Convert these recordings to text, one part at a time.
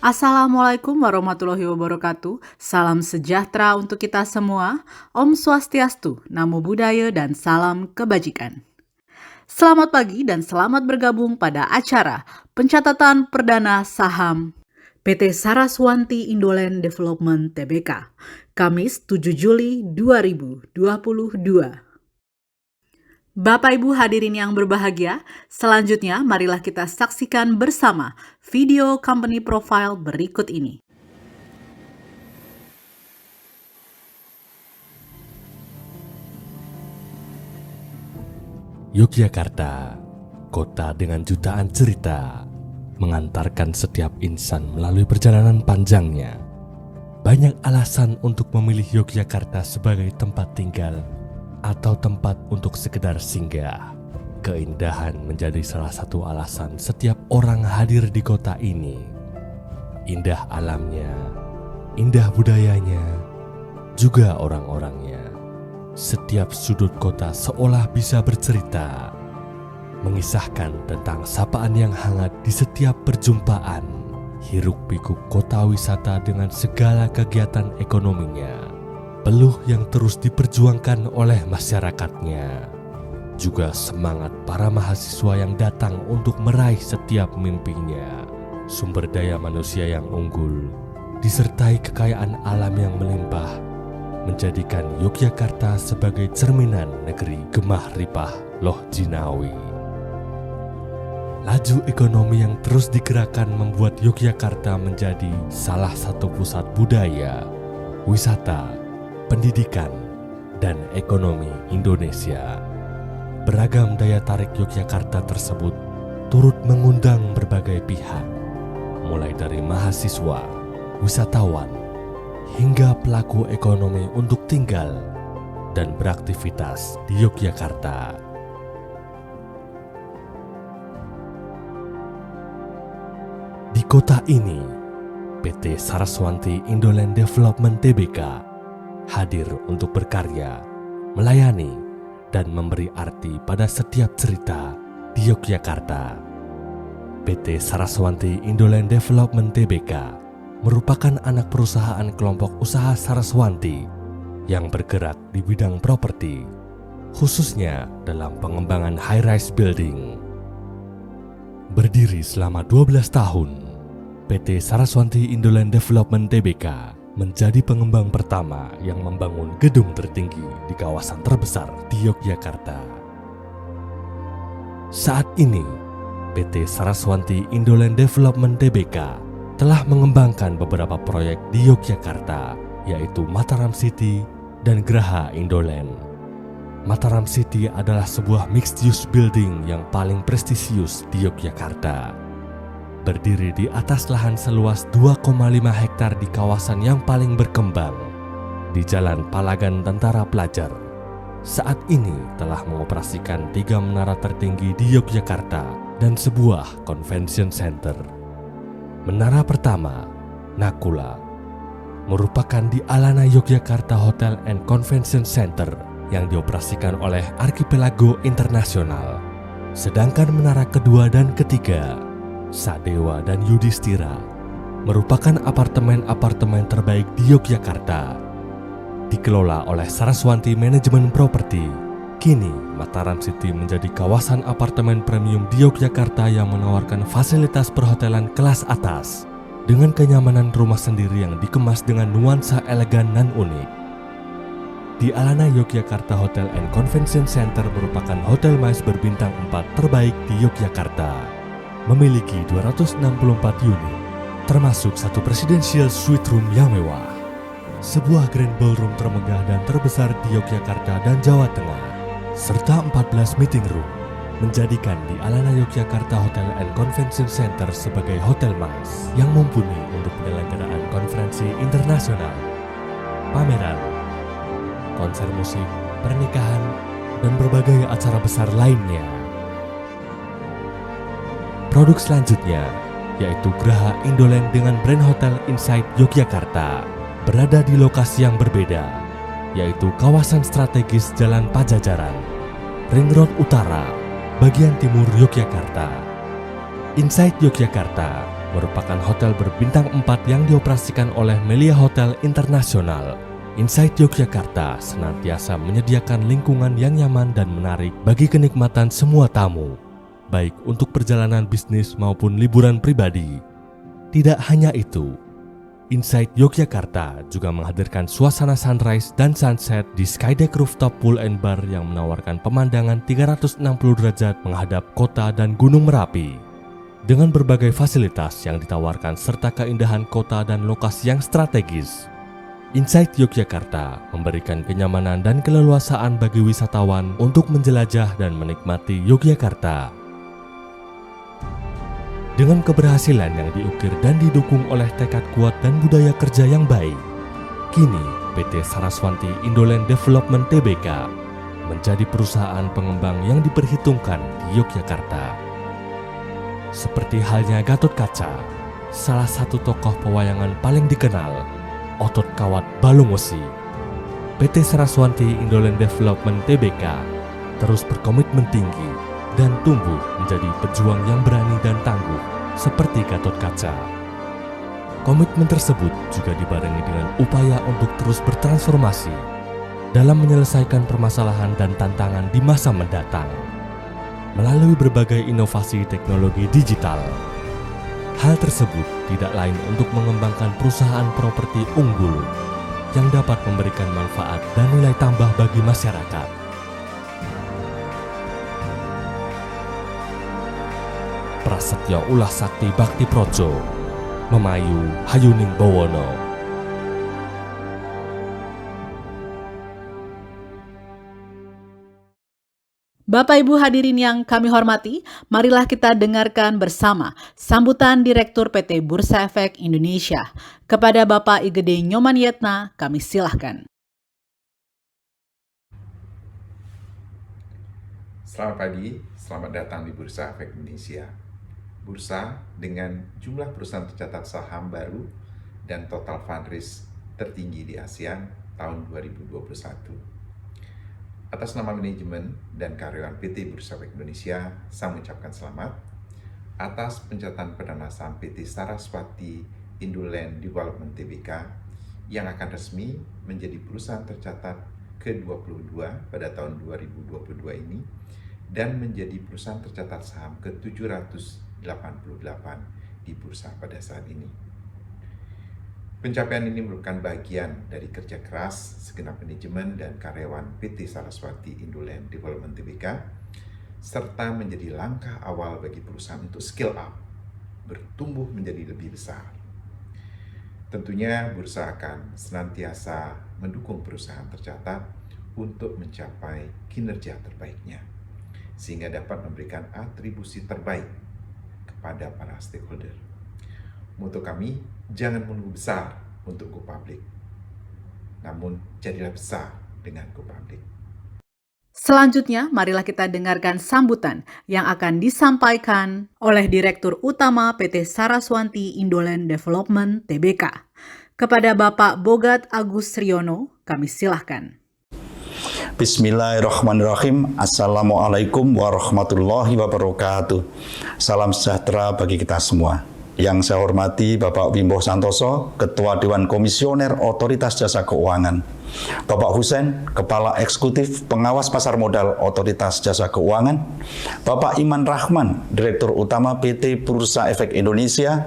Assalamualaikum warahmatullahi wabarakatuh. Salam sejahtera untuk kita semua. Om Swastiastu, Namo Buddhaya, dan salam kebajikan. Selamat pagi dan selamat bergabung pada acara pencatatan perdana saham PT Saraswanti Indoland Development Tbk, Kamis 7 Juli 2022. Bapak Ibu hadirin yang berbahagia, selanjutnya marilah kita saksikan bersama video company profile berikut ini. Yogyakarta, kota dengan jutaan cerita, mengantarkan setiap insan melalui perjalanan panjangnya. Banyak alasan untuk memilih Yogyakarta sebagai tempat tinggal atau tempat untuk sekedar singgah. Keindahan menjadi salah satu alasan setiap orang hadir di kota ini. Indah alamnya, indah budayanya, juga orang-orangnya. Setiap sudut kota seolah bisa bercerita, mengisahkan tentang sapaan yang hangat di setiap perjumpaan. Hiruk-pikuk kota wisata dengan segala kegiatan ekonominya, peluh yang terus diperjuangkan oleh masyarakatnya, juga semangat para mahasiswa yang datang untuk meraih setiap mimpinya. Sumber daya manusia yang unggul, disertai kekayaan alam yang melimpah, menjadikan Yogyakarta sebagai cerminan negeri gemah ripah Loh Jinawi. Laju ekonomi yang terus digerakkan membuat Yogyakarta menjadi salah satu pusat budaya, wisata, pendidikan, dan ekonomi Indonesia. Beragam daya tarik Yogyakarta tersebut turut mengundang berbagai pihak, mulai dari mahasiswa, wisatawan, hingga pelaku ekonomi untuk tinggal dan beraktivitas di Yogyakarta. Di kota ini, PT Saraswanti Indoland Development Tbk hadir untuk berkarya, melayani, dan memberi arti pada setiap cerita di Yogyakarta. PT Saraswanti Indoland Development Tbk merupakan anak perusahaan kelompok usaha Saraswanti yang bergerak di bidang properti, khususnya dalam pengembangan high-rise building. Berdiri selama 12 tahun, PT Saraswanti Indoland Development Tbk menjadi pengembang pertama yang membangun gedung tertinggi di kawasan terbesar di Yogyakarta. Saat ini, PT Saraswanti Indoland Development Tbk telah mengembangkan beberapa proyek di Yogyakarta, yaitu Mataram City dan Graha Indoland. Mataram City adalah sebuah mixed-use building yang paling prestisius di Yogyakarta. Berdiri di atas lahan seluas 2,5 hektar di kawasan yang paling berkembang, di Jalan Palagan Tentara Pelajar. Saat ini telah mengoperasikan 3 menara tertinggi di Yogyakarta dan sebuah convention center. Menara pertama, Nakula, merupakan di Alana Yogyakarta Hotel and Convention Center yang dioperasikan oleh Archipelago Internasional. Sedangkan menara kedua dan ketiga, Sadewa dan Yudhistira, merupakan apartemen-apartemen terbaik di Yogyakarta. Dikelola oleh Saraswanti Manajemen Properti, kini Mataram City menjadi kawasan apartemen premium di Yogyakarta yang menawarkan fasilitas perhotelan kelas atas dengan kenyamanan rumah sendiri yang dikemas dengan nuansa elegan dan unik. Di Alana Yogyakarta Hotel and Convention Center merupakan hotel MICE berbintang 4 terbaik di Yogyakarta. Memiliki 264 unit, termasuk satu presidential suite room yang mewah, sebuah grand ballroom termegah dan terbesar di Yogyakarta dan Jawa Tengah, serta 14 meeting room, menjadikan di Alana Yogyakarta Hotel and Convention Center sebagai hotel MICE yang mumpuni untuk penyelenggaraan konferensi internasional, pameran, konser musik, pernikahan, dan berbagai acara besar lainnya. Produk selanjutnya yaitu Graha Indoland dengan brand hotel Inside Yogyakarta, berada di lokasi yang berbeda, yaitu kawasan strategis Jalan Pajajaran, Ring Road Utara, bagian timur Yogyakarta. Inside Yogyakarta merupakan hotel berbintang 4 yang dioperasikan oleh Melia Hotel Internasional. Insight Yogyakarta senantiasa menyediakan lingkungan yang nyaman dan menarik bagi kenikmatan semua tamu, baik untuk perjalanan bisnis maupun liburan pribadi. Tidak hanya itu, Insight Yogyakarta juga menghadirkan suasana sunrise dan sunset di Skydeck Rooftop Pool and Bar yang menawarkan pemandangan 360 derajat menghadap kota dan Gunung Merapi. Dengan berbagai fasilitas yang ditawarkan serta keindahan kota dan lokasi yang strategis, Insight Yogyakarta memberikan kenyamanan dan keleluasaan bagi wisatawan untuk menjelajah dan menikmati Yogyakarta. Dengan keberhasilan yang diukir dan didukung oleh tekad kuat dan budaya kerja yang baik, kini PT Saraswanti Indoland Development Tbk menjadi perusahaan pengembang yang diperhitungkan di Yogyakarta. Seperti halnya Gatot Kaca, salah satu tokoh pewayangan paling dikenal, Otot Kawat Balungosi, PT Saraswanti Indoland Development Tbk terus berkomitmen tinggi dan tumbuh menjadi pejuang yang berani dan tangguh seperti Gatot Kaca. Komitmen tersebut juga dibarengi dengan upaya untuk terus bertransformasi dalam menyelesaikan permasalahan dan tantangan di masa mendatang melalui berbagai inovasi teknologi digital. Hal tersebut tidak lain untuk mengembangkan perusahaan properti unggul yang dapat memberikan manfaat dan nilai tambah bagi masyarakat. Prasetyo Ulah Sakti Bakti Projo, Memayu Hayuning Bawono. Bapak Ibu hadirin yang kami hormati, marilah kita dengarkan bersama sambutan Direktur PT Bursa Efek Indonesia. Kepada Bapak Igede Nyoman Yetna, kami silahkan. Selamat pagi, selamat datang di Bursa Efek Indonesia. Bursa dengan jumlah perusahaan tercatat saham baru dan total fundraise tertinggi di ASEAN tahun 2021. Atas nama manajemen dan karyawan PT Bursa Efek Indonesia, saya mengucapkan selamat atas pencatatan perdana saham PT Saraswati Indoland Development Tbk yang akan resmi menjadi perusahaan tercatat ke-22 pada tahun 2022 ini dan menjadi perusahaan tercatat saham ke-788 di bursa pada saat ini. Pencapaian ini merupakan bagian dari kerja keras segenap manajemen dan karyawan PT Saraswati Indoland Development Tbk, serta menjadi langkah awal bagi perusahaan untuk scale up, bertumbuh menjadi lebih besar. Tentunya bursa akan senantiasa mendukung perusahaan tercatat untuk mencapai kinerja terbaiknya, sehingga dapat memberikan atribusi terbaik kepada para stakeholder. Moto kami, jangan menunggu besar untuk go public, namun jadilah besar dengan go public. Selanjutnya, marilah kita dengarkan sambutan yang akan disampaikan oleh Direktur Utama PT Saraswanti Indoland Development Tbk. Kepada Bapak Bogat Agus Riono, kami silahkan. Bismillahirrahmanirrahim. Assalamualaikum warahmatullahi wabarakatuh. Salam sejahtera bagi kita semua. Yang saya hormati Bapak Wimbo Santoso, Ketua Dewan Komisioner Otoritas Jasa Keuangan. Bapak Husein, Kepala Eksekutif Pengawas Pasar Modal Otoritas Jasa Keuangan. Bapak Iman Rahman, Direktur Utama PT Bursa Efek Indonesia.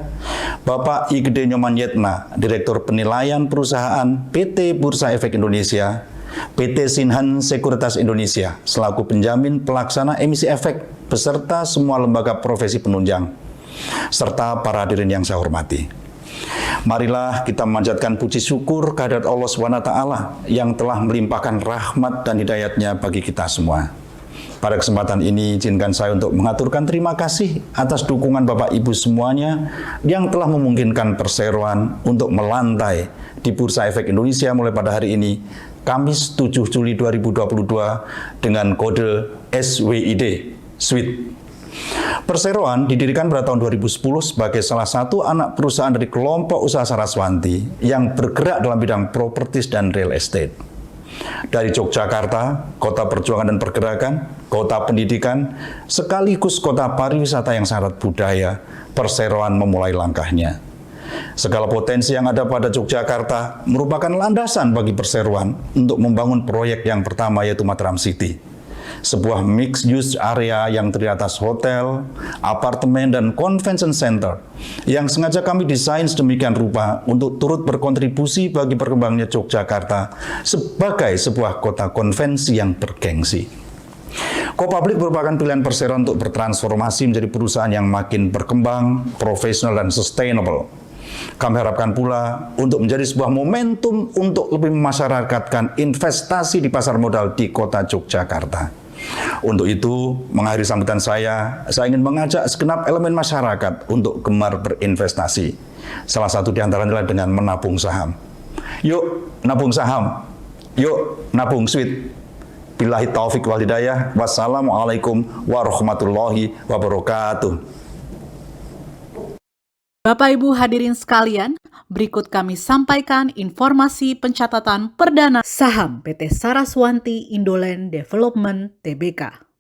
Bapak Igede Nyoman Yetna, Direktur Penilaian Perusahaan PT Bursa Efek Indonesia. PT Sinhan Sekuritas Indonesia selaku penjamin pelaksana emisi efek beserta semua lembaga profesi penunjang, serta para hadirin yang saya hormati. Marilah kita memanjatkan puji syukur kehadirat Allah SWT yang telah melimpahkan rahmat dan hidayatnya bagi kita semua. Pada kesempatan ini, izinkan saya untuk mengaturkan terima kasih atas dukungan Bapak Ibu semuanya yang telah memungkinkan perseroan untuk melantai di Bursa Efek Indonesia mulai pada hari ini, Kamis 7 Juli 2022 dengan kode SWID, SWID. Perseroan didirikan pada tahun 2010 sebagai salah satu anak perusahaan dari kelompok usaha Saraswanti yang bergerak dalam bidang properties dan real estate. Dari Yogyakarta, kota perjuangan dan pergerakan, kota pendidikan, sekaligus kota pariwisata yang syarat budaya, perseroan memulai langkahnya. Segala potensi yang ada pada Yogyakarta merupakan landasan bagi perseroan untuk membangun proyek yang pertama, yaitu Mataram City. Sebuah mixed use area yang terdiri atas hotel, apartemen, dan convention center yang sengaja kami desain sedemikian rupa untuk turut berkontribusi bagi perkembangannya Yogyakarta sebagai sebuah kota konvensi yang bergengsi. Co-Public merupakan pilihan perseroan untuk bertransformasi menjadi perusahaan yang makin berkembang, profesional, dan sustainable. Kami harapkan pula untuk menjadi sebuah momentum untuk lebih memasyarakatkan investasi di pasar modal di kota Yogyakarta. Untuk itu, mengakhiri sambutan saya ingin mengajak segenap elemen masyarakat untuk gemar berinvestasi. Salah satu di antaranya adalah dengan menabung saham. Yuk, nabung saham. Yuk, nabung sweet. Billahi taufik wal hidayah. Wassalamualaikum warahmatullahi wabarakatuh. Bapak Ibu hadirin sekalian, berikut kami sampaikan informasi pencatatan perdana saham PT Saraswanti Indoland Development Tbk.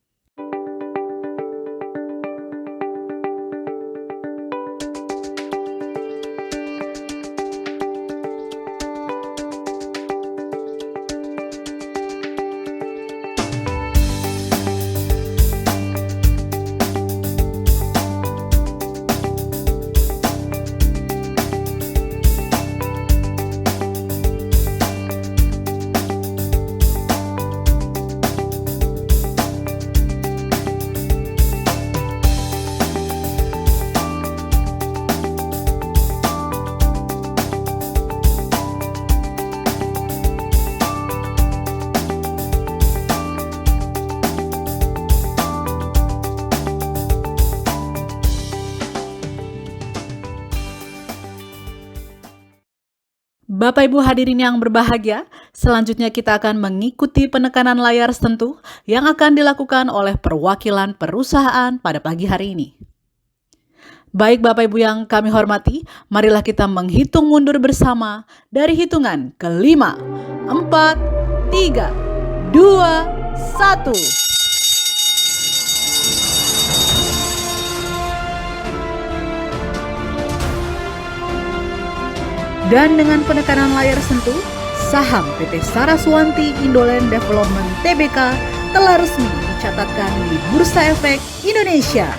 Bapak Ibu hadirin yang berbahagia, selanjutnya kita akan mengikuti penekanan layar sentuh yang akan dilakukan oleh perwakilan perusahaan pada pagi hari ini. Baik Bapak Ibu yang kami hormati, marilah kita menghitung mundur bersama dari hitungan ke-5, 4, 3, 2, 1. Dan dengan penekanan layar sentuh, saham PT Saraswanti Indoland Development Tbk telah resmi dicatatkan di Bursa Efek Indonesia.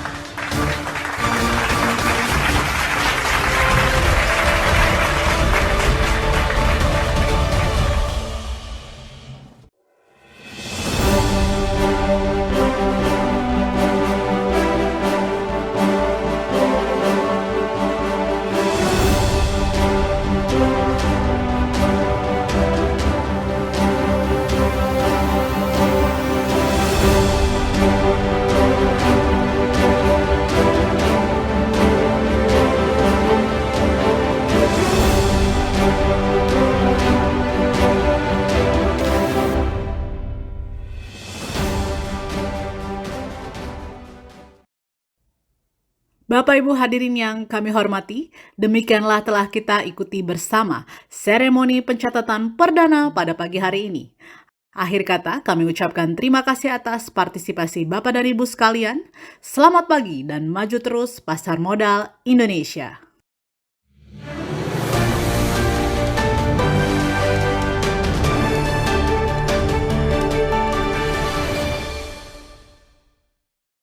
Bapak Ibu hadirin yang kami hormati, demikianlah telah kita ikuti bersama seremoni pencatatan perdana pada pagi hari ini. Akhir kata, kami ucapkan terima kasih atas partisipasi Bapak dan Ibu sekalian. Selamat pagi dan maju terus pasar modal Indonesia.